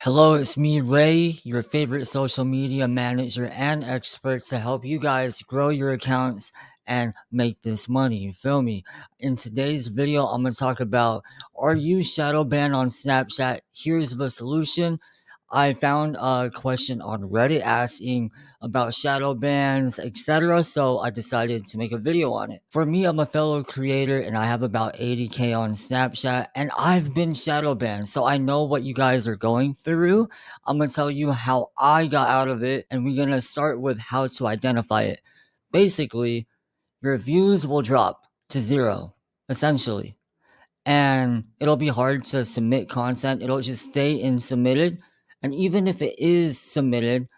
Hello, it's me, Ray, your favorite social media manager and expert to help you guys grow your accounts and make this money. You feel me? In today's video, I'm going to talk about, are you shadow banned on Snapchat? Here's the solution. I found a question on Reddit asking about shadow bans, etc. So I decided to make a video on it. For me, I'm a fellow creator and I have about 80K on Snapchat and I've been shadow banned. So I know what you guys are going through. I'm going to tell you how I got out of it and we're going to start with how to identify it. Basically, your views will drop to zero, essentially, and it'll be hard to submit content. It'll just stay in submitted. And even if it is submitted,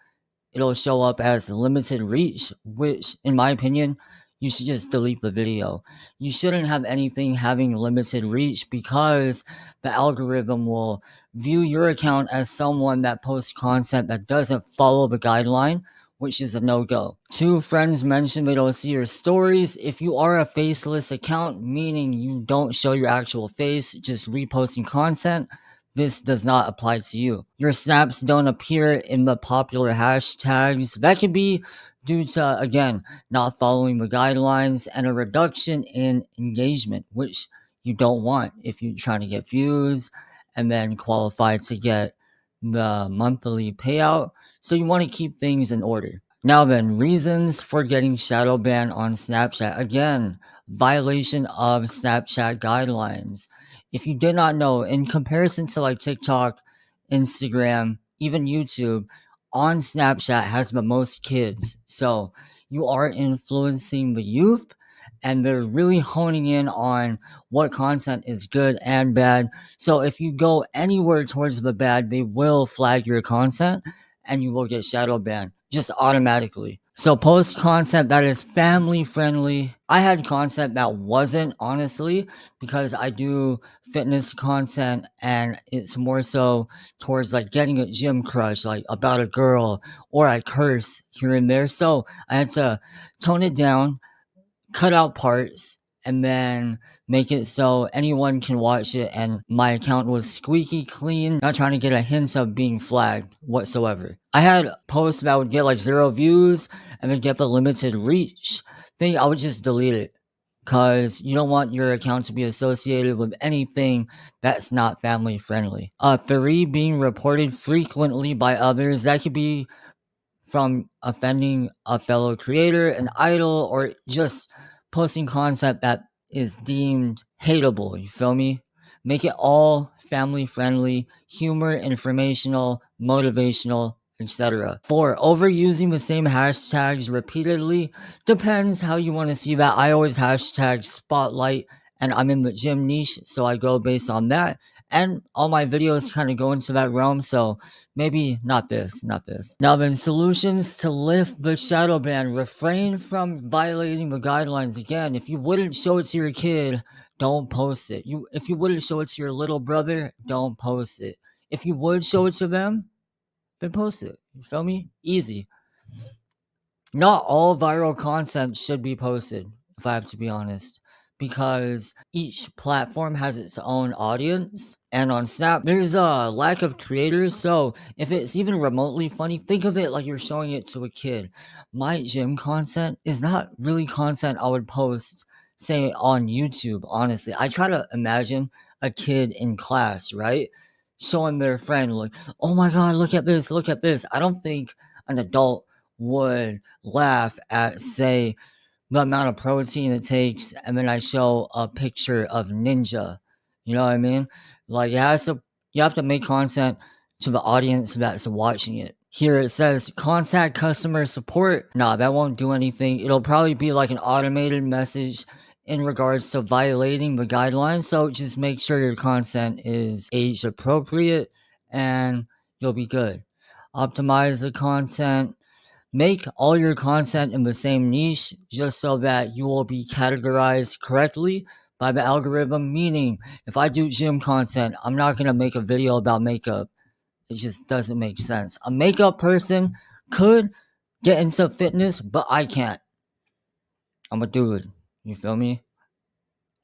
it'll show up as limited reach, which, in my opinion, you should just delete the video. You shouldn't have anything having limited reach because the algorithm will view your account as someone that posts content that doesn't follow the guideline, which is a no-go. Two friends mentioned they don't see your stories. If you are a faceless account, meaning you don't show your actual face, just reposting content, this does not apply to you. Your snaps don't appear in the popular hashtags. That could be due to, again, not following the guidelines and a reduction in engagement, which you don't want if you're trying to get views and then qualify to get the monthly payout. So you want to keep things in order. Now then, reasons for getting shadow banned on Snapchat. Again, violation of Snapchat guidelines. If you did not know, in comparison to like TikTok, Instagram, even YouTube, on Snapchat has the most kids. So you are influencing the youth and they're really honing in on what content is good and bad. So if you go anywhere towards the bad, they will flag your content and you will get shadow banned just automatically. So post content that is family friendly. I had content that wasn't, honestly, because I do fitness content and it's more so towards like getting a gym crush, like about a girl, or I curse here and there. So I had to tone it down, cut out parts, and then make it so anyone can watch it and my account was squeaky clean, not trying to get a hint of being flagged whatsoever. I had posts that would get like 0 views and then get the limited reach thing. I would just delete it because you don't want your account to be associated with anything that's not family friendly. Three, being reported frequently by others. That could be from offending a fellow creator, an idol, or just posting content that is deemed hateable. You feel me? Make it all family friendly, humor, informational, motivational, etc. Four, overusing the same hashtags repeatedly. Depends how you want to see that. I always hashtag spotlight and I'm in the gym niche, so I go based on that. And all my videos kind of go into that realm, so maybe not this, not this. Now then, solutions to lift the shadow ban. Refrain from violating the guidelines. Again, if you wouldn't show it to your kid, don't post it. If you wouldn't show it to your little brother, don't post it. If you would show it to them, then post it. You feel me? Easy. Not all viral content should be posted, if I have to be honest, because each platform has its own audience. And on Snap, there's a lack of creators. So if it's even remotely funny, think of it like you're showing it to a kid. My gym content is not really content I would post, say, on YouTube, honestly. I try to imagine a kid in class, right? Showing their friend, like, oh my God, look at this, look at this. I don't think an adult would laugh at, say, the amount of protein it takes, and then I show a picture of Ninja. You know what I mean? Like, you have to make content to the audience that's watching it. Here it says contact customer support. Nah, that won't do anything. It'll probably be like an automated message in regards to violating the guidelines. So just make sure your content is age appropriate and you'll be good. Optimize the content. Make all your content in the same niche just so that you will be categorized correctly by the algorithm. Meaning, if I do gym content, I'm not going to make a video about makeup. It just doesn't make sense. A makeup person could get into fitness, but I can't. I'm a dude. You feel me?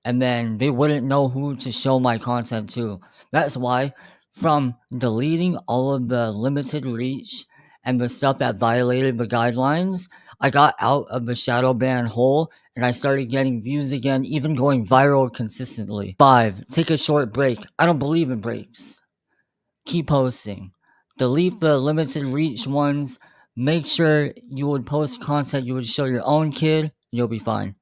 And then they wouldn't know who to show my content to. That's why from deleting all of the limited reach and the stuff that violated the guidelines, I got out of the Shadowban hole and I started getting views again, even going viral consistently. 5. Take a short break. I don't believe in breaks. Keep posting. Delete the limited reach ones. Make sure you would post content you would show your own kid. You'll be fine.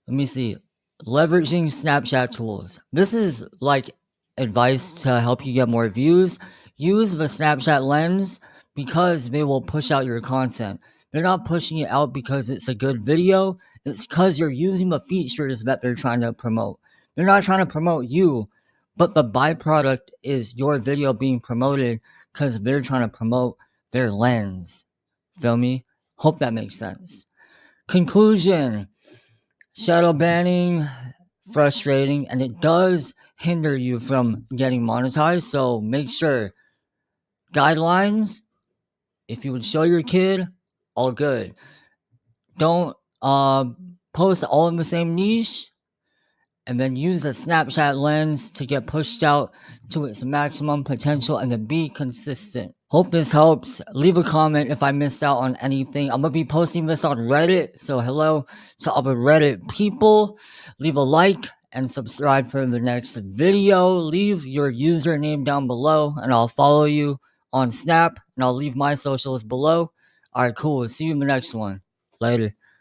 Let me see. Leveraging Snapchat tools. This is like advice to help you get more views. Use the Snapchat lens because they will push out your content. They're not pushing it out because it's a good video. It's because you're using the features that they're trying to promote. They're not trying to promote you, but the byproduct is your video being promoted because they're trying to promote their lens. Feel me? Hope that makes sense. Conclusion. Shadow banning, frustrating, and it does hinder you from getting monetized. So make sure guidelines. If you would show your kid, all good. Don't post all in the same niche, and then use a Snapchat lens to get pushed out to its maximum potential and then be consistent. Hope this helps. Leave a comment if I missed out on anything. I'm going to be posting this on Reddit, so hello to all the Reddit people. Leave a like and subscribe for the next video. Leave your username down below and I'll follow you on Snap, and I'll leave my socials below. Alright, cool. See you in the next one. Later.